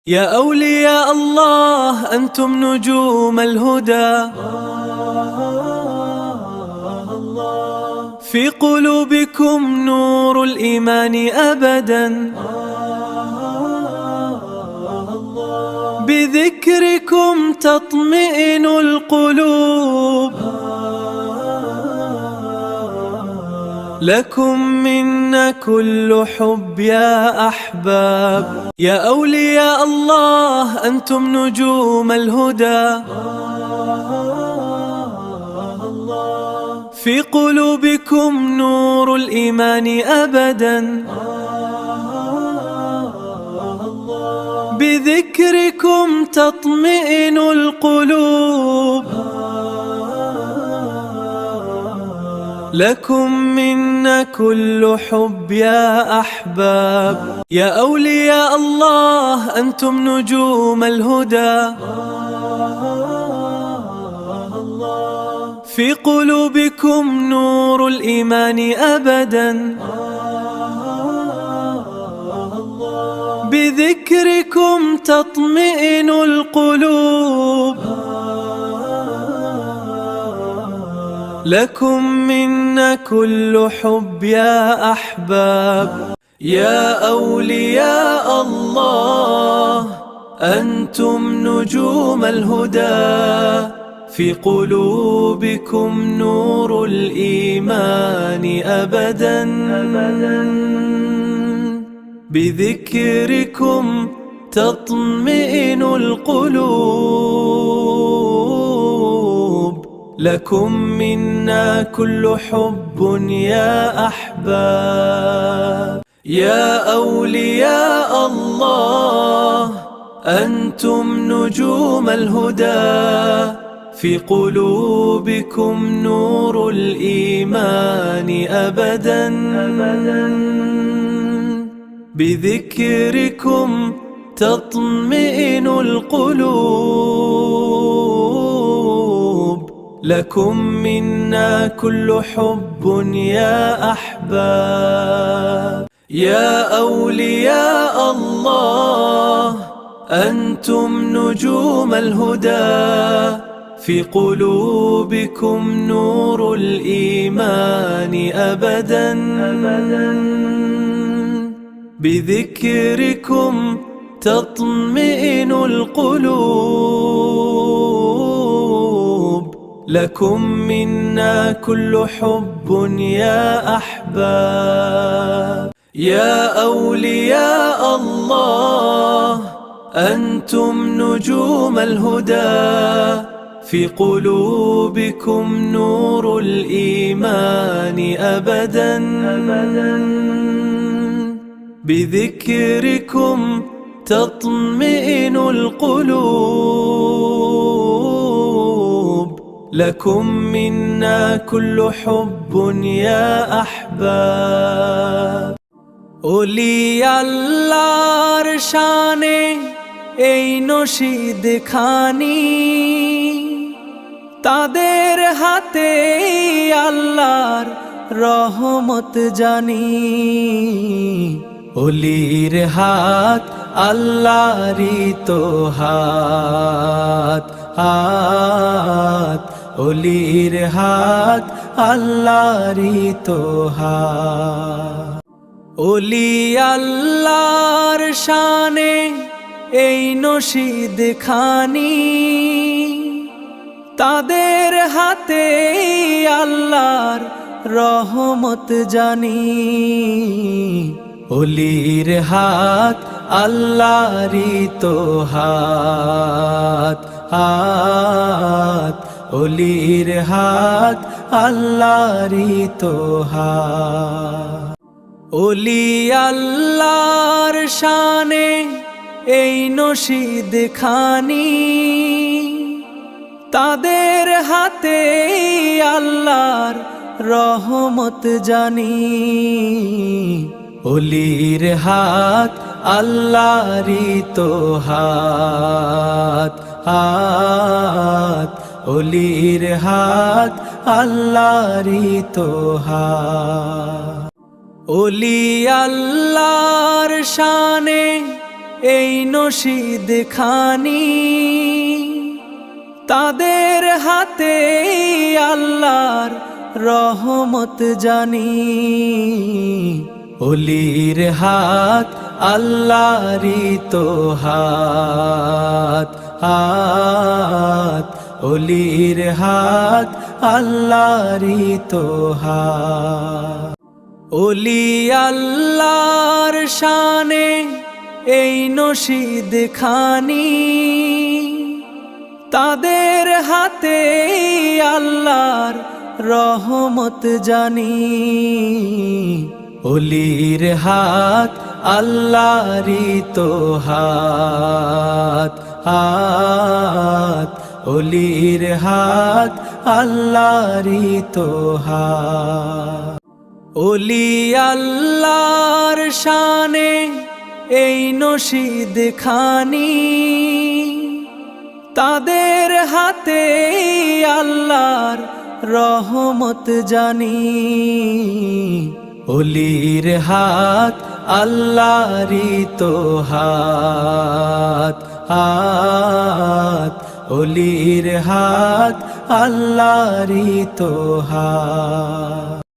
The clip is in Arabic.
يا أولياء الله أنتم نجوم الهدى، في قلوبكم نور الإيمان أبدا، بذكركم تطمئن القلوب، لكم منا كل حب يا أحباب. يا أولياء الله أنتم نجوم الهدى، في قلوبكم نور الإيمان أبدا، بذكركم تطمئن القلوب، لكم منا كل حب يا أحباب. يا أولياء الله أنتم نجوم الهدى، في قلوبكم نور الإيمان أبدا، بذكركم تطمئن القلوب، لكم منا كل حب يا أحباب. يا أولياء الله أنتم نجوم الهدى، في قلوبكم نور الإيمان أبدا، بذكركم تطمئن القلوب، لكم منا كل حب يا أحباب. يا أولياء الله أنتم نجوم الهدى، في قلوبكم نور الإيمان أبدا، بذكركم تطمئن القلوب، لكم منا كل حب يا أحباب. يا أولياء الله أنتم نجوم الهدى، في قلوبكم نور الإيمان أبدا، بذكركم تطمئن القلوب، لكم منا كل حب يا أحباب. يا أولياء الله أنتم نجوم الهدى، في قلوبكم نور الإيمان أبدا، بذكركم تطمئن القلوب، لكم منا كل حب يا أحباب। ওলি আল্লাহর শানে এই নশীদ খানি, তাদের হাতে আল্লাহর রহমত জানি। ওলির হাত আল্লাহরই তো হাত, হাত ওলির হাত আল্লাহরই তো হাত। ওলি আল্লাহর শানে এই নশীদ খানি, তাদের হাতে আল্লাহর রহমত জানি। ওলির হাত আল্লাহরই তো হাত, হাত ওলির হাত আল্লাহরই তো হাত। ওলি আল্লাহর শানে এই নশীদ খানি, তাদের হাতে আল্লাহর রহমত জানি। ওলির হাত আল্লাহরই তো হাত, হাত ওলির হাত আল্লাহরই তো হাত। ওলি আল্লাহর শানে এই নসিদ খানি, তাদের হাতে আল্লাহর রহমত জানি। ওলির হাত আল্লাহরই তো হাত, হাত ওলির হাত আল্লাহরই তো হাত। ওলি আল্লাহর শানে এই নসিদ খানি, তাদের হাতে আল্লাহর রহমত জানি। ওলির হাত আল্লাহরই তো হাত, হাত ওলির হাত আল্লাহরই তো হাত। ওলি আল্লাহর শানে এই নসিদ খানি, তাদের হাতে আল্লাহর রহমত জানি। ওলির হাত আল্লাহরই তো হাত, হাত ওলির হাত আল্লাহরই তো হাত।